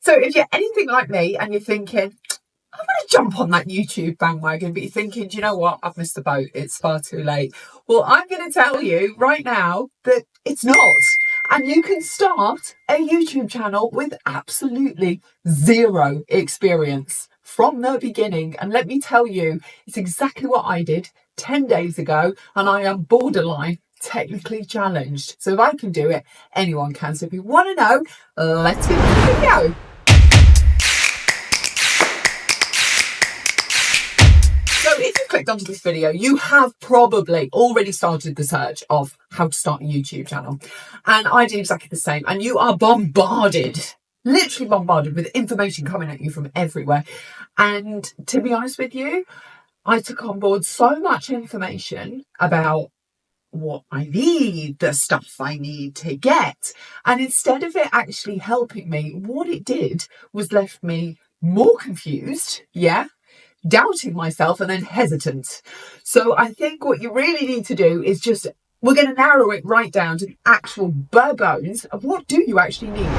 So if you're anything like me and you're thinking, I'm going to jump on that YouTube bandwagon, but you're thinking, do you know what? I've missed the boat. It's far too late. Well, I'm going to tell you right now that it's not. And you can start a YouTube channel with absolutely zero experience from the beginning. And let me tell you, it's exactly what I did 10 days ago. And I am borderline technically challenged. So if I can do it, anyone can. So if you want to know, let's get into the video. So if you clicked onto this video, you have probably already started the search of how to start a YouTube channel. And I did exactly the same. And you are bombarded, literally bombarded with information coming at you from everywhere. And to be honest with you, I took on board so much information about what I need, the stuff I need to get. And instead of it actually helping me, what it did was left me more confused, doubting myself and then hesitant. So I think what you really need to do is we're going to narrow it right down to the actual bare bones of what do you actually need.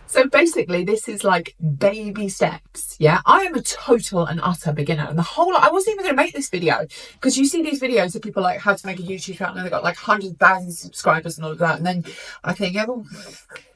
So basically, this is like baby steps. I am a total and utter beginner. And I wasn't even going to make this video because you see these videos of people like how to make a YouTube channel and they've got like 100,000 subscribers and all of that. And then I think,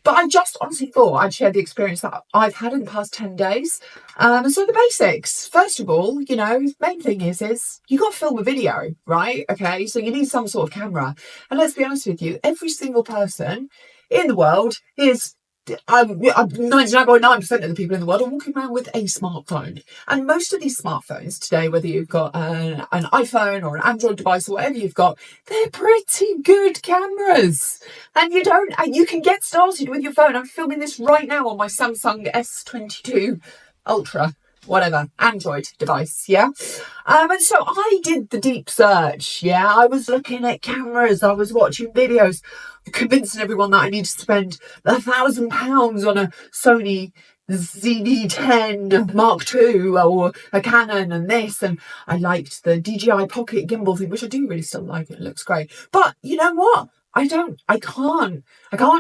but I just honestly thought I'd share the experience that I've had in the past 10 days. So the basics, first of all, main thing is you got to film a video, right? Okay, so you need some sort of camera. And let's be honest with you, every single person in the world is 99.9% of the people in the world are walking around with a smartphone. And most of these smartphones today, whether you've got an iPhone or an Android device or whatever you've got, they're pretty good cameras. And you can get started with your phone. I'm filming this right now on my Samsung S22 Ultra, whatever, Android device, and so I did the deep search, I was looking at cameras, I was watching videos, convincing everyone that I needed to spend £1,000 on a Sony ZV-10 Mark II or a Canon and this, and I liked the DJI Pocket gimbal thing, which I do really still like. It looks great, but you know what? I can't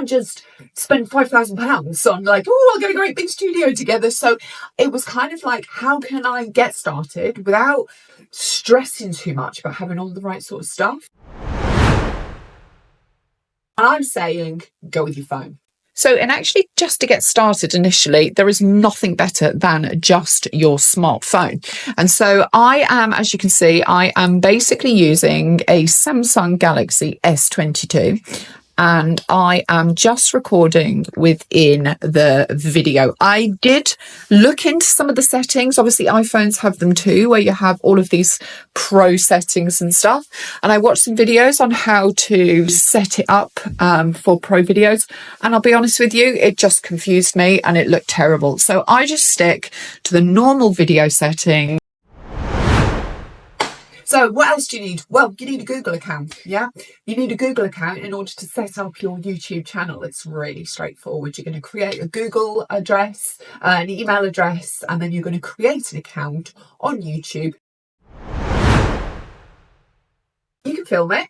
just spend £5,000 on like, I'll get a great big studio together. So it was kind of like, how can I get started without stressing too much about having all the right sort of stuff? And I'm saying, go with your phone. So, and actually just to get started initially, there is nothing better than just your smartphone. And so as you can see, I am basically using a Samsung Galaxy S22. And I am just recording within the video. I did look into some of the settings. Obviously, iPhones have them too, where you have all of these pro settings and stuff. And I watched some videos on how to set it up for pro videos. And I'll be honest with you, it just confused me and it looked terrible. So I just stick to the normal video setting. So what else do you need? Well, you need a Google account, You need a Google account in order to set up your YouTube channel. It's really straightforward. You're going to create a Google address, an email address, and then you're going to create an account on YouTube. You can film it.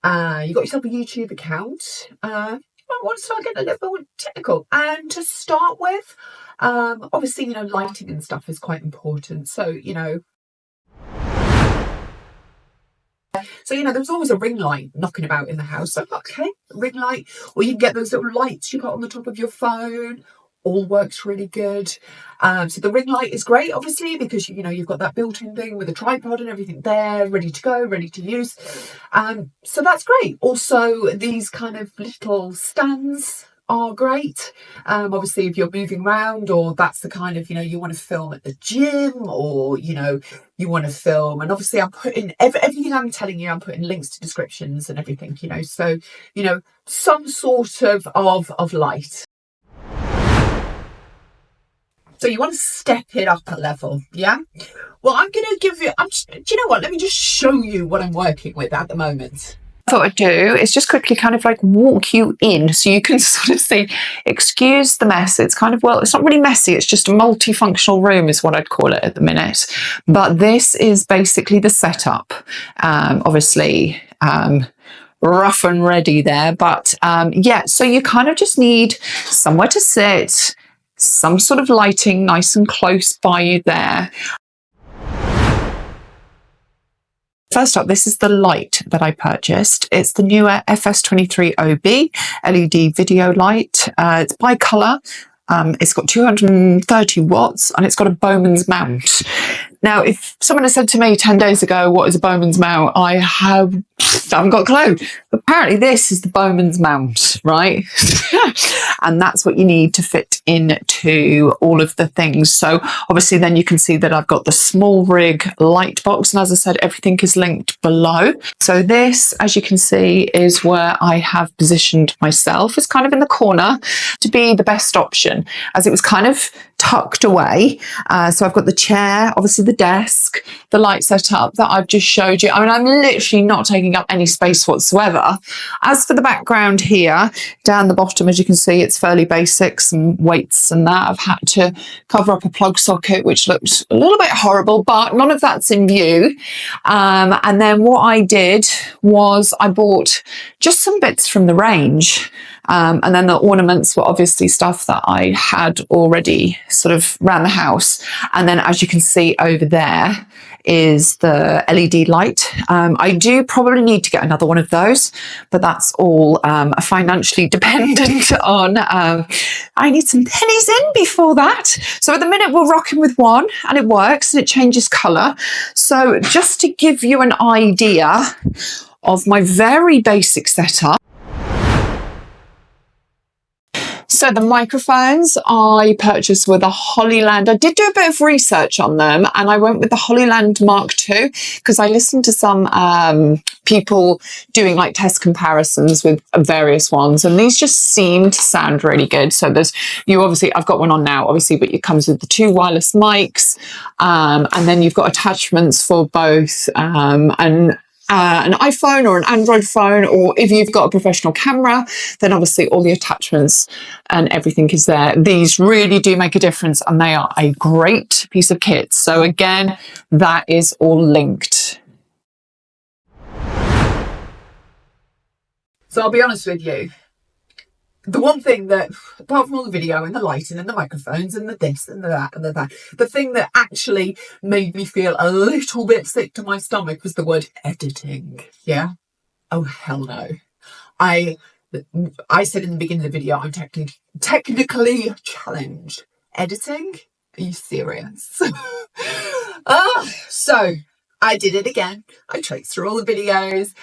You got yourself a YouTube account. I want to start getting a little bit more technical. And to start with, obviously, lighting and stuff is quite important. So, there's always a ring light knocking about in the house. So, okay, ring light, or you can get those little lights you put on the top of your phone. All works really good. So the ring light is great, obviously, because you've got that built-in thing with a tripod and everything there, ready to go, ready to use. So that's great. Also, these kind of little stands are great. Obviously, if you're moving around, or that's the kind of, you want to film at the gym, or, you want to film. And obviously, I'm putting everything I'm telling you, I'm putting links to descriptions and everything, So, some sort of light. So you want to step it up a level, Well, I'm going to give you, do you know what? Let me just show you what I'm working with at the moment. I thought I'd do is just quickly kind of like walk you in so you can sort of see, excuse the mess. It's kind of, it's not really messy. It's just a multifunctional room is what I'd call it at the minute. But this is basically the setup. Obviously, rough and ready there. But so you kind of just need somewhere to sit, some sort of lighting nice and close by you there. First up, this is the light that I purchased. It's the newer FS23OB LED video light. It's bi-colour. It's got 230 watts and it's got a Bowman's mount. Now, if someone had said to me 10 days ago, what is a Bowman's mount? I haven't got a clue. But apparently this is the Bowman's mount, right? And that's what you need to fit into all of the things. So obviously then you can see that I've got the small rig light box. And as I said, everything is linked below. So this, as you can see, is where I have positioned myself. It's kind of in the corner to be the best option, as it was kind of tucked away. So I've got the chair, obviously the desk, the light setup that I've just showed you. I mean, I'm literally not taking up any space whatsoever. As for the background here, down the bottom, as you can see, it's fairly basic, some weights and that. I've had to cover up a plug socket, which looks a little bit horrible, but none of that's in view. And then what I did was I bought just some bits from the range. And then the ornaments were obviously stuff that I had already sort of around the house. And then as you can see over there is the LED light. I do probably need to get another one of those, but that's all financially dependent on, I need some pennies in before that. So at the minute we're rocking with one and it works and it changes colour. So just to give you an idea of my very basic setup. So the microphones I purchased were the Hollyland. I did do a bit of research on them and I went with the Hollyland Mark II because I listened to some people doing like test comparisons with various ones, and these just seem to sound really good. So I've got one on now obviously, but it comes with the 2 wireless mics, and then you've got attachments for both an iPhone or an Android phone, or if you've got a professional camera, then obviously all the attachments and everything is there. These really do make a difference and they are a great piece of kit. So again, that is all linked. So I'll be honest with you. The one thing that, apart from all the video and the lighting and the microphones and the this and the that and the that, the thing that actually made me feel a little bit sick to my stomach was the word editing. Yeah? Oh, hell no. I said in the beginning of the video, I'm technically challenged. Editing? Are you serious? So I did it again. I traced through all the videos.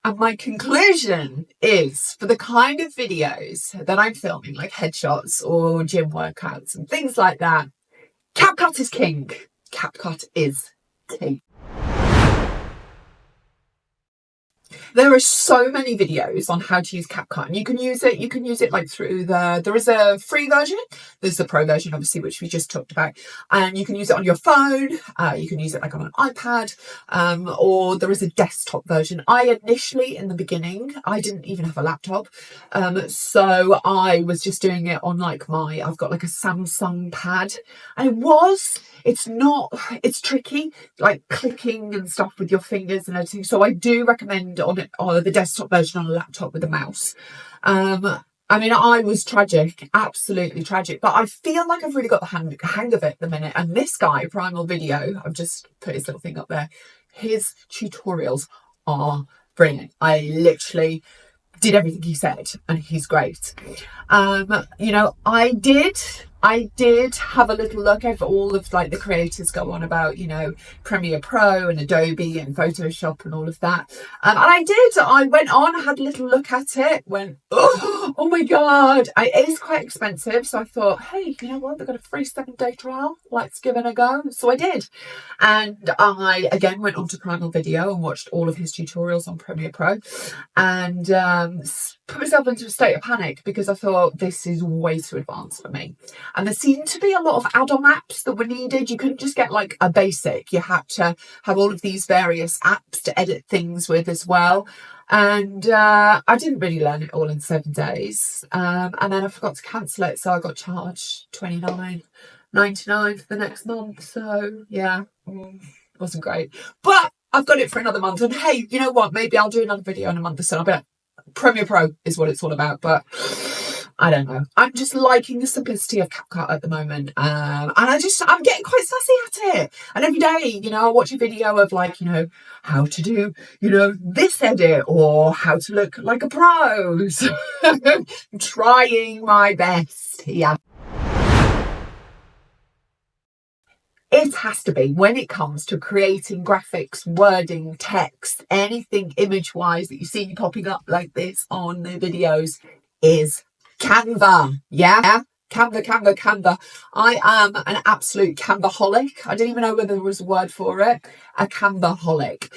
And my conclusion is, for the kind of videos that I'm filming, like headshots or gym workouts and things like that, CapCut is king. CapCut is king. There are so many videos on how to use CapCut, and you can use it like through there is a free version, there's the pro version obviously, which we just talked about, and you can use it on your phone, you can use it like on an iPad, or there is a desktop version. I initially, in the beginning, I didn't even have a laptop, so I was just doing it on like I've got like a Samsung pad, and it's tricky, like clicking and stuff with your fingers and everything. So I do recommend on the desktop version on a laptop with a mouse. I mean, I was tragic, absolutely tragic, but I feel like I've really got the hang of it at the minute. And this guy, Primal Video, I've just put his little thing up there. His tutorials are brilliant. I literally did everything he said and he's great. I did have a little look over all of like the creators go on about, Premiere Pro and Adobe and Photoshop and all of that. And I went on, had a little look at it, went, oh my God, it is quite expensive. So I thought, hey, you know what? They've got a free 7-day trial. Let's give it a go. So I did. And I again went on to Primal Video and watched all of his tutorials on Premiere Pro and put myself into a state of panic because I thought this is way too advanced for me. And there seemed to be a lot of add-on apps that were needed. You couldn't just get like a basic. You had to have all of these various apps to edit things with as well. And I didn't really learn it all in 7 days. And then I forgot to cancel it. So I got charged $29.99 for the next month. So yeah, wasn't great. But I've got it for another month. And hey, you know what? Maybe I'll do another video in a month or so. I'll be like, Premiere Pro is what it's all about. But I don't know. I'm just liking the simplicity of CapCut at the moment. And I'm getting quite sassy at it. And every day, you know, I watch a video of like, you know, how to do, you know, this edit or how to look like a pro. So I'm trying my best. Yeah. It has to be, when it comes to creating graphics, wording, text, anything image-wise that you see popping up like this on the videos, is Canva. Yeah? Canva. I am an absolute Canva-holic. I didn't even know whether there was a word for it. A Canva-holic.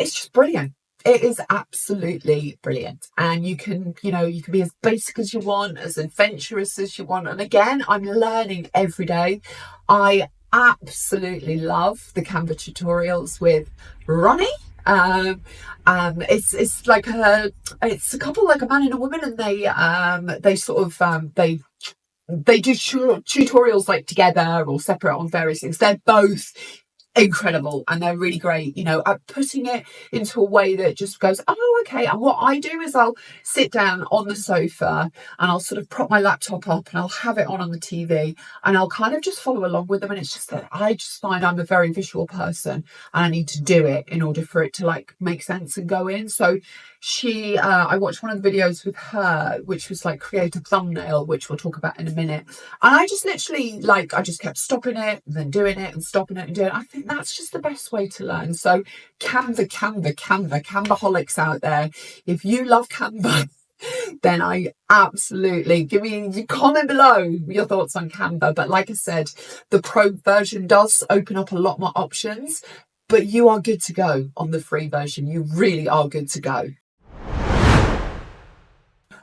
It's just brilliant. It is absolutely brilliant. And you can, you know, you can be as basic as you want, as adventurous as you want. And again, I'm learning every day. I absolutely love the Canva tutorials with Ronnie. It's like it's a couple, like a man and a woman, and they sort of they do tutorials like together or separate on various things. They're both incredible and they're really great, you know, at putting it into a way that just goes, oh, okay. And what I do is I'll sit down on the sofa and I'll sort of prop my laptop up and I'll have it on the TV and I'll kind of just follow along with them. And it's just that I just find I'm a very visual person and I need to do it in order for it to like make sense and go in. So I watched one of the videos with her, which was like create a thumbnail, which we'll talk about in a minute. And I just literally I just kept stopping it and then doing it and stopping it and doing it. I think that's just the best way to learn. So Canvaholics out there, if you love Canva, then I absolutely give me comment below your thoughts on Canva. But like I said, the pro version does open up a lot more options, but you are good to go on the free version. You really are good to go.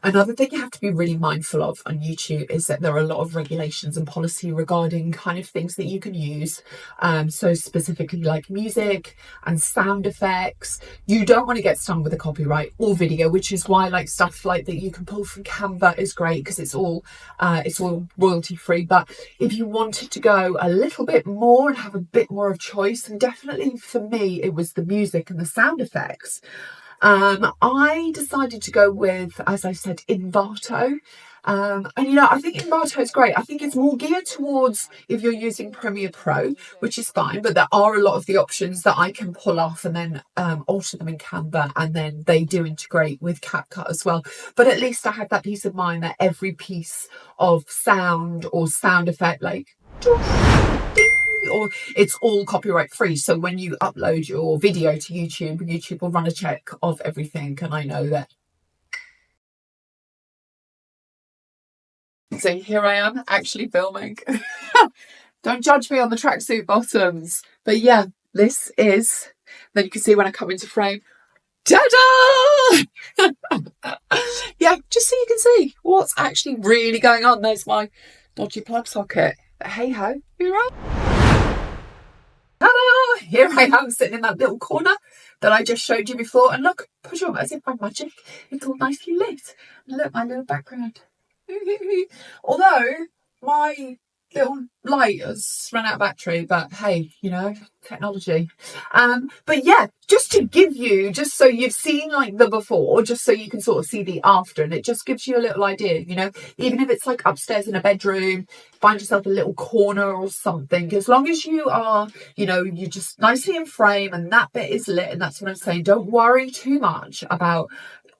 Another thing you have to be really mindful of on YouTube is that there are a lot of regulations and policy regarding kind of things that you can use. So specifically like music and sound effects. You don't want to get stung with a copyright or video, which is why like stuff like that you can pull from Canva is great because it's all royalty free. But if you wanted to go a little bit more and have a bit more of choice, and definitely for me, it was the music and the sound effects. I decided to go with, as I said, Envato. And you know, I think Envato is great. I think it's more geared towards if you're using Premiere Pro, which is fine, but there are a lot of the options that I can pull off and then alter them in Canva, and then they do integrate with CapCut as well. But at least I had that peace of mind that every piece of sound or sound effect, like or it's all copyright free. So when you upload your video to YouTube will run a check of everything. And I know that. So here I am actually filming. Don't judge me on the tracksuit bottoms. But yeah, this is, then you can see when I come into frame. Ta-da! Yeah, just so you can see what's actually really going on. There's my dodgy plug socket. But hey ho, you're right. Ta-da! Here I am sitting in that little corner that I just showed you before. And look, pajama, as if by magic, it's all nicely lit. And look, my little background. Although my little light has run out of battery, but hey, you know, technology. But yeah, just to give you, just so you've seen like the before, just so you can sort of see the after, and it just gives you a little idea, you know, even if it's like upstairs in a bedroom, find yourself a little corner or something, as long as you are, you know, you're just nicely in frame and that bit is lit. And that's what I'm saying, don't worry too much about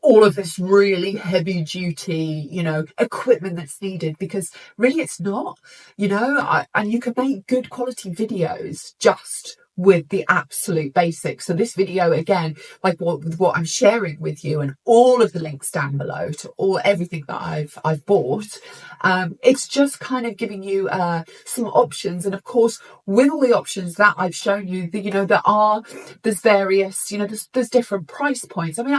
all of this really heavy duty, you know, equipment that's needed, because really it's not, you know, and you can make good quality videos just with the absolute basics. So this video, again, like what I'm sharing with you, and all of the links down below to everything that I've bought, it's just kind of giving you some options. And of course, with all the options that I've shown you, you know, there's various, you know, there's different price points. I mean,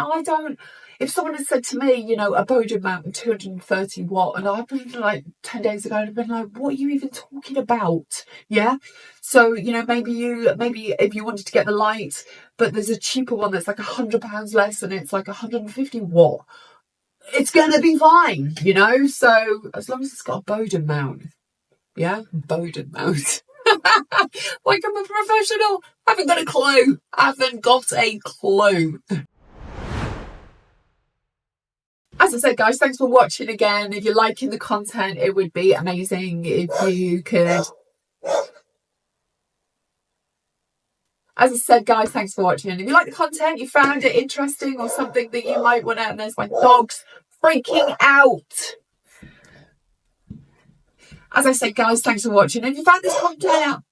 if someone had said to me, you know, a Bowden Mountain 230 watt, and I've been like 10 days ago, and I've been like, what are you even talking about? Yeah. So, you know, maybe if you wanted to get the light, but there's a cheaper one that's like £100 less and it's like 150 watt, it's going to be fine, you know? So as long as it's got a Bowden mount. Yeah. Bowden mount. Like I'm a professional. Haven't got a clue. As I said, guys, thanks for watching again. If you're liking the content, it would be amazing if you could. As I said, guys, thanks for watching. If you like the content, you found it interesting or something that you might want to, and there's my dogs freaking out. As I said, guys, thanks for watching. If you found this content